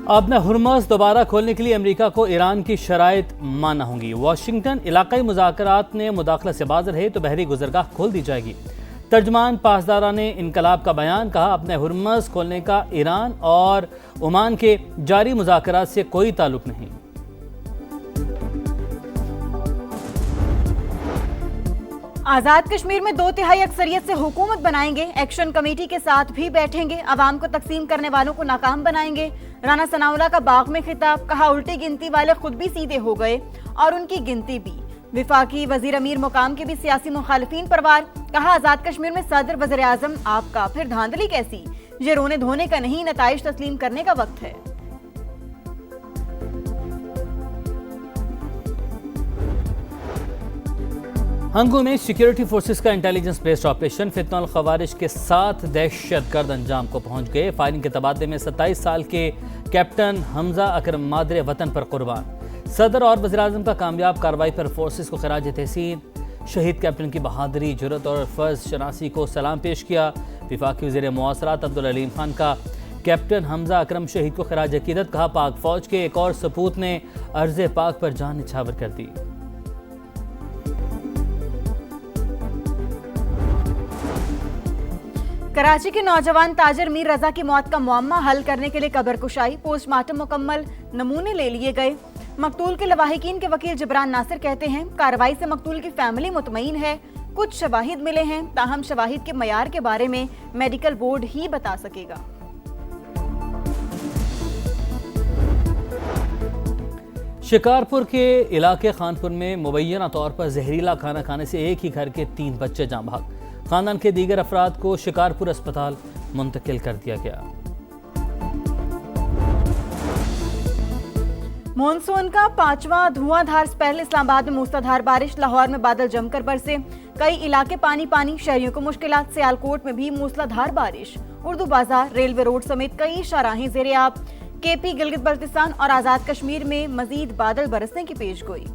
अपना हुर्मुज़ दोबारा खोलने के लिए अमेरिका को ईरान की शराइत मानना होंगी। वाशिंगटन इलाकाई मुज़ाकरात ने मुदाखलत से बाज़ रहे तो बहरी गुज़रगाह खोल दी जाएगी। तर्जमान पासदारान इनकलाब का बयान, कहा अपने हुर्मुज़ खोलने का ईरान और ओमान के जारी मुज़ाकरात से कोई ताल्लुक नहीं। आज़ाद कश्मीर में 2/3 अक्सरियत से हुकूमत बनाएंगे। एक्शन कमेटी के साथ भी बैठेंगे। अवाम को तकसीम करने वालों को नाकाम बनाएंगे। राना सनाउल्लाह का बाग में खिताब, कहा उल्टी गिनती वाले खुद भी सीधे हो गए और उनकी गिनती भी। विफाकी वजीर अमीर मुकाम के भी सियासी मुखालिफिन पर वार, कहा आज़ाद कश्मीर में सदर वज़ीर आज़म आपका, फिर धांधली कैसी? ये रोने धोने का नहीं, नताइज तस्लीम करने का वक्त है। हंगू में सिक्योरिटी फोर्सेस का इंटेलिजेंस बेस्ड ऑपरेशन फितनल खवारिज के साथ दहशतगर्द अंजाम को पहुंच गए। फायरिंग के तबादले में 27 साल के कैप्टन हमजा अकरम मादरे वतन पर कुर्बान। सदर और वज़ीर आज़म का कामयाब कार्रवाई पर फोर्सेस को खराज तहसीन। शहीद कैप्टन की बहादुरी, जुर्रत और फ़र्ज शनासी को सलाम पेश किया। वफाकी वज़ीर मुआसरात अब्दुल अलीम खान का कैप्टन हमजा अकरम शहीद को खराज अकीदत, कहा पाक फौज के एक और सपूत ने अर्ज़ पाक पर जान निछावर कर दी। कराची के नौजवान ताजर मीर रजा की मौत का मुअम्मा हल करने के लिए कब्र कुशाई, पोस्टमार्टम मुकम्मल, नमूने ले लिए गए। मकतूल के लवाहिकीन के वकील जिब्रान नासिर कहते हैं कार्रवाई से मकतूल की फैमिली मुतमईन है। कुछ शवाहिद मिले हैं, ताहम शवाहिद के मयार के बारे में मेडिकल बोर्ड ही बता सकेगा। शिकारपुर के इलाके खानपुर में मुबैना तौर पर जहरीला खाना खाने से एक ही घर के 3 बच्चे जाँ भाग। खानदान के दीगर अफराद को शिकारपुर अस्पताल मुंतकिल कर दिया गया। मॉनसून का 5वां धुआंधार स्पेल, इस्लामाबाद में मूसलाधार बारिश, लाहौर में बादल जमकर बरसे, कई इलाके पानी पानी, शहरियों को मुश्किलात। सियालकोट में भी मूसलाधार बारिश, उर्दू बाजार, रेलवे रोड समेत कई शाहराहें ज़ेरे-आब। केपी, गिलगित बल्तिस्तान और आज़ाद कश्मीर में मजीद बादल बरसने की पेशगोई।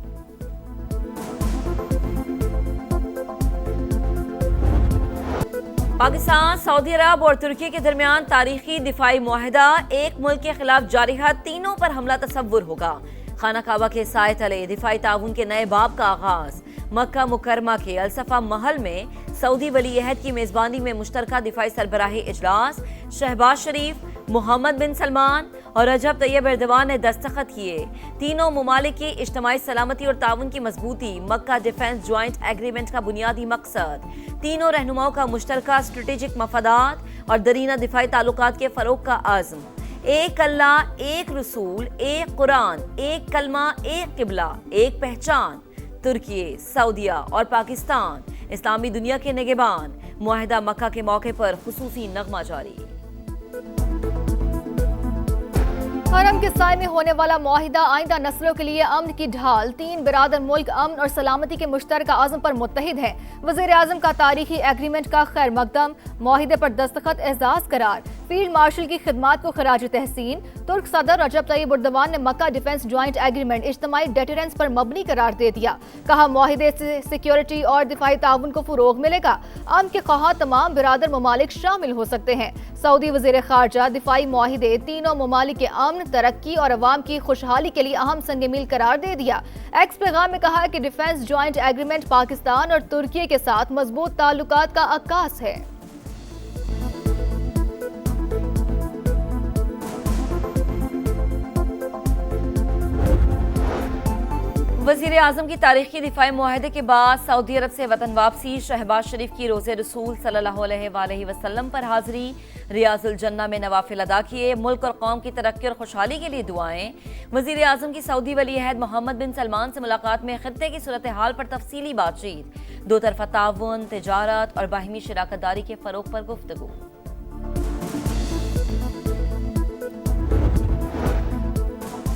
पाकिस्तान, सऊदी अरब और तुर्की के दरमियान तारीखी दिफाई मुआहदा, एक मुल्क के खिलाफ जारी है, तीनों पर हमला तसव्वुर होगा। खाना काबा के साए तले दिफाई ताउन के नए बाब का आगाज। मक्का मुकरमा के अलसफा महल में सऊदी वली अहद की मेजबानी में मुश्तरका दिफाई सरबराही इजलास। शहबाज शरीफ, मोहम्मद बिन सलमान और रजब तैयब एर्दोगान ने दस्तखत किए। तीनों ममालिक की इज्तिमाई सलामती और ताउन की मजबूती मक्का डिफेंस ज्वाइंट एग्रीमेंट का बुनियादी मकसद। तीनों रहनुमाओं का मुश्तरका स्ट्रेटेजिक मफादात और दरीना दिफाई ताल्लुकात के फरोग का आज़म। एक अल्लाह, एक रसूल, एक कुरान, एक कलमा, एक किबला, एक पहचान। तुर्की, सऊदिया और पाकिस्तान इस्लामी दुनिया के निगहबान। मुआहिदा मक्का के मौके पर खुसूसी नगमा जारी। हरम के साए में होने वाला मुआहिदा आइंदा नस्लों के लिए अमन की ढाल। 3 बिरादर मुल्क अमन और सलामती के मुश्तरका आज़म पर मुत्तहिद है। वज़ीर आज़म का तारीखी एग्रीमेंट का खैर मकदम, मुआहिदे पर दस्तखत, एजाज करार। फील्ड मार्शल की खिदमात को खराज तहसीन। तुर्क सदर रजब तैयब एर्दोगान ने मक्का डिफेंस ज्वाइंट एग्रीमेंट इज्तिमाई डेटरेंस पर मबनी करार दे दिया। कहा मुआहिदे से सिक्योरिटी और दिफाई ताउन को फरोग मिलेगा। अमन के ख्वाह तमाम बिरादर ममालिक शामिल हो सकते हैं। सऊदी वज़ीर खारजा दिफाई मुआहिदे तीनों ममालिक के अमन, तरक्की और अवाम की खुशहाली के लिए अहम संग मील करार दे दिया। एक्स पैगाम में कहा कि डिफेंस ज्वाइंट एग्रीमेंट पाकिस्तान और तुर्की के साथ मजबूत ताल्लुकात का अक्कास है। वज़ीर आज़म की तारीखी दिफाई मुआहदे के बाद सऊदी अरब से वतन वापसी। शहबाज शरीफ की रोज़े रसूल सल्लल्लाहु अलैहि वसल्लम पर हाजिरी। रियाजुल जन्ना में नवाफिल अदा किए। मुल्क और कौम की तरक्की और खुशहाली के लिए दुआएं। वज़ीर आज़म की सऊदी वली अहद मोहम्मद बिन सलमान से मुलाकात में खित्ते की सूरत हाल पर तफसीली बातचीत। 2 तरफ़ा ताउन, तिजारत और बाहिमी शराकत दारी के फ़रोग़ पर गुफ्तगू।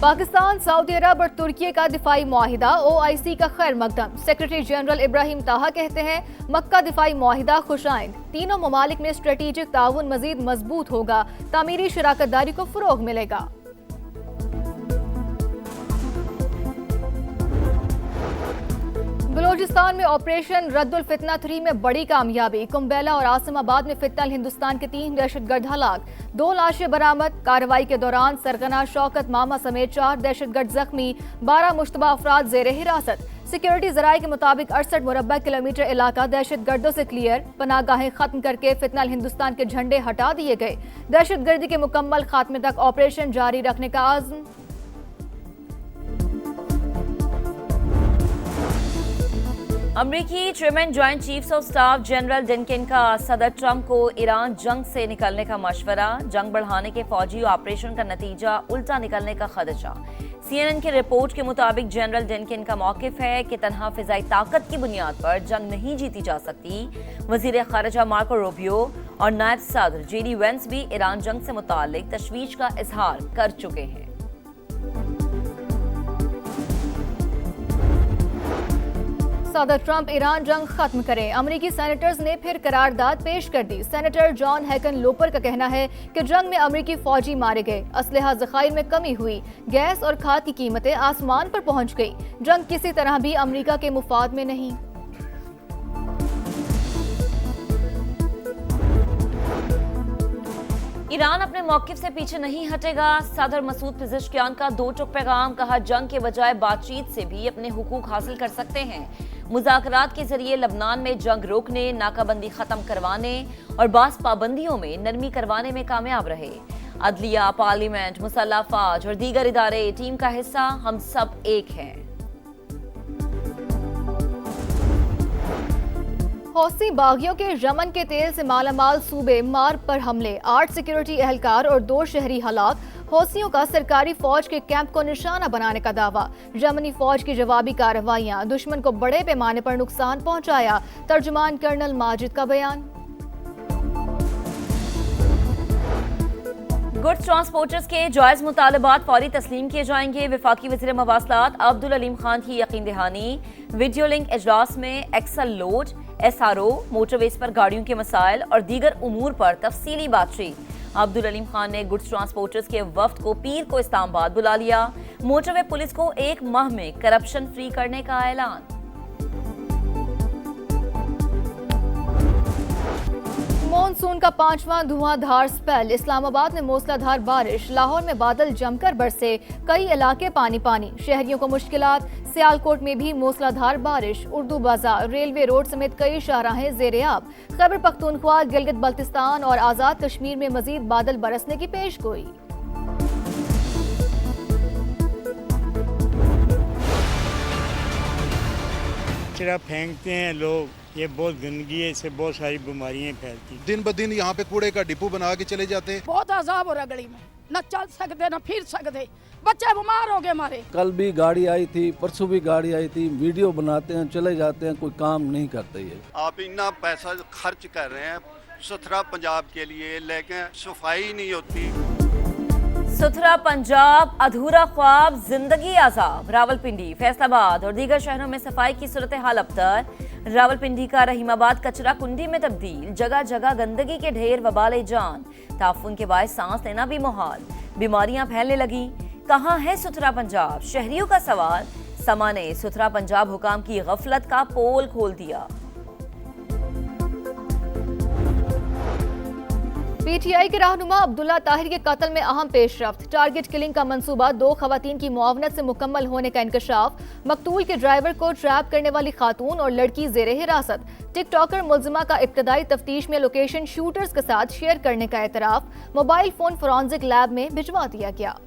पाकिस्तान, सऊदी अरब और तुर्की का दिफाई मुआहिदा, OIC का खैर मकदम। सेक्रेटरी जनरल इब्राहिम ताहा कहते हैं मक्का दिफाई मुआहिदा खुशाइंद। तीनों ममालिक में स्ट्रेटेजिक ताउन मजीद मजबूत होगा। तामीरी शराकत दारी को फरोग मिलेगा। बलोचिस्तान में ऑपरेशन रद्दुल फितना 3 में बड़ी कामयाबी। कुंबेला और आसिमाबाद में फितनल हिंदुस्तान के 3 दहशतगर्द हलाक, 2 लाशें बरामद। कार्रवाई के दौरान सरगना शौकत मामा समेत 4 दहशतगर्द जख्मी, 12 मुश्तबा अफराद जेरे हिरासत। सिक्योरिटी जराये के मुताबिक 68 मुरब्बा किलोमीटर इलाका दहशतगर्दों से क्लियर। पनागाहें खत्म करके फितनल हिंदुस्तान के झंडे हटा दिए गए। दहशतगर्दी के मुकम्मल खात्मे तक ऑपरेशन जारी रखने का आज़म। अमरीकी chairman joint chiefs of staff general डिनकिन का सदर ट्रंप को ईरान जंग से निकलने का मशवरा। जंग बढ़ाने के फौजी ऑपरेशन का नतीजा उल्टा निकलने का खदशा। CNN की रिपोर्ट के मुताबिक जनरल डिनकिन का मौकिफ है कि तनहा फिजाई ताकत की बुनियाद पर जंग नहीं जीती जा सकती। वजीर खारजा मार्को रूबियो और नायब सदर JD वेंस भी ईरान जंग से मुतालिक तशवीश का इजहार कर चुके हैं। सदर ट्रंप ईरान जंग खत्म करें। अमरीकी सेनेटर्स ने फिर करारदाद पेश कर दी। सेनेटर जॉन हैकन लोपर का कहना है कि जंग में अमरीकी फौजी मारे गए, असलहा ज़खायर में कमी हुई, गैस और खाद की कीमतें आसमान पर पहुंच गई। जंग किसी तरह भी अमरीका के मुफाद में नहीं। ईरान अपने मौकिफ से पीछे नहीं हटेगा। सदर मसूद पिज़ेश्कियान का 2 टुक पैगाम, कहा जंग के बजाय बातचीत से भी अपने हुकूक हासिल कर सकते हैं। मुज़ाकरात के जरिए लबनान में जंग रोकने, नाकाबंदी खत्म करवाने और बास पाबंदियों में नरमी करवाने में कामयाब रहे। अदलिया, पार्लियामेंट, मुसल्लह फौज और दीगर इदारे टीम का हिस्सा, हम सब एक हैं। हौसी बागियों के यमन के तेल से मालामाल सूबे मार्ग पर हमले, 8 सिक्योरिटी एहलकार और 2 शहरी हलाक। हौसियों का सरकारी फौज के कैंप को निशाना बनाने का दावा। यमनी फौज की जवाबी कार्रवाइयां, दुश्मन को बड़े पैमाने पर नुकसान पहुंचाया। तर्जुमान कर्नल माजिद का बयान। गुड्स ट्रांसपोर्टर्स के जायज मुतालबात फौरी तस्लीम किए जाएंगे। वफाकी वज़ीर मवासलात अब्दुल अलीम खान की यकीन दहानी। वीडियो लिंक इजलास में एक्सल लोड, SRO, मोटरवेज पर गाड़ियों के मसाइल और दीगर उमूर पर तफसीली बातचीत। अब्दुल अलीम खान ने गुड्स ट्रांसपोर्टर्स के वफ्द को पीर को इस्लामाबाद बुला लिया। मोटरवे पुलिस को 1 माह में करप्शन फ्री करने का ऐलान। मॉनसून का 5वां धुआंधार स्पेल। इस्लामाबाद में मूसलाधार बारिश, लाहौर में बादल जमकर बरसे, कई इलाके पानी पानी, शहरियों को मुश्किलात। सियालकोट में भी मूसलाधार बारिश, उर्दू बाजार, रेलवे रोड समेत कई शाहराहें ज़ेर-ए-आब। खैबर पख्तूनख्वा, गिलगित बल्तिस्तान और आज़ाद कश्मीर में मजीद बादल बरसने की पेशगोई। कचरा फेंकते हैं लोग, ये बहुत गंदगी है, इससे बहुत सारी बीमारियां फैलती। दिन ब दिन यहाँ पे कूड़े का डिपो बना के चले जाते हैं। बहुत अजाब हो रहा गली में, न चल सकते न फिर सकते, बच्चे बीमार हो गए हमारे। कल भी गाड़ी आई थी, परसों भी गाड़ी आई थी, वीडियो बनाते हैं चले जाते हैं, कोई काम नहीं करते ये। आप इतना पैसा खर्च कर रहे हैं सुथरा पंजाब के लिए, लेकिन सफाई नहीं होती। सुथरा पंजाब अधूरा ख्वाब, जिंदगी आजाब। रावलपिंडी, फैसलाबाद और दीगर शहरों में सफाई की सूरत हाल अबतर। रावलपिंडी का रहीमाबाद कचरा कुंडी में तब्दील, जगह जगह गंदगी के ढेर, वबाले जान। ताफुन के बायस सांस लेना भी मुहाल, बीमारियां फैलने लगी। कहाँ है सुथरा पंजाब? शहरियों का सवाल। समा ने सुथरा पंजाब हुकाम की गफलत का पोल खोल दिया। PTI के रहनुमा अब्दुल्ला ताहिर के कत्ल में अहम पेशरफ्त। टारगेट किलिंग का मंसूबा 2 खवातीन की मुआवनत से मुकम्मल होने का इंकशाफ। मकतूल के ड्राइवर को ट्रैप करने वाली खातून और लड़की जेरे हिरासत। टिकटॉकर मुलजिमा का इब्तदाई तफ्तीश में लोकेशन शूटर्स के साथ शेयर करने का एतराफ। मोबाइल फोन फोरेंसिक लैब में भिजवा दिया गया।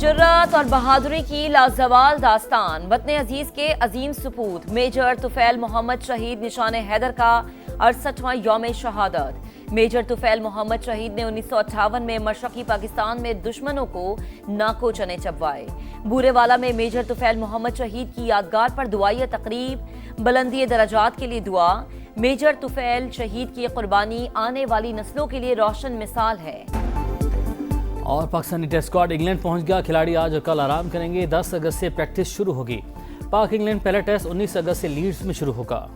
जुर्रत और बहादुरी की लाजवाल दास्तान। वतन अजीज के अजीम सपूत मेजर तुफैल मोहम्मद शहीद निशान हैदर का 68वां यौम शहादत। मेजर तुफैल मोहम्मद शहीद ने 1958 में मशरकी पाकिस्तान में दुश्मनों को नाको चने चबवाए। बूरेवाला में मेजर तुफैल मोहम्मद शहीद की यादगार पर दुआई तकरीब, बुलंदी दराजात के लिए दुआ। मेजर तुफैल शहीद की कुर्बानी आने वाली नस्लों के लिए रोशन मिसाल है। और पाकिस्तानी टेस्ट स्क्वाड इंग्लैंड पहुंच गया। खिलाड़ी आज और कल आराम करेंगे। 10 अगस्त से प्रैक्टिस शुरू होगी। पाक इंग्लैंड पहला टेस्ट 19 अगस्त से लीड्स में शुरू होगा।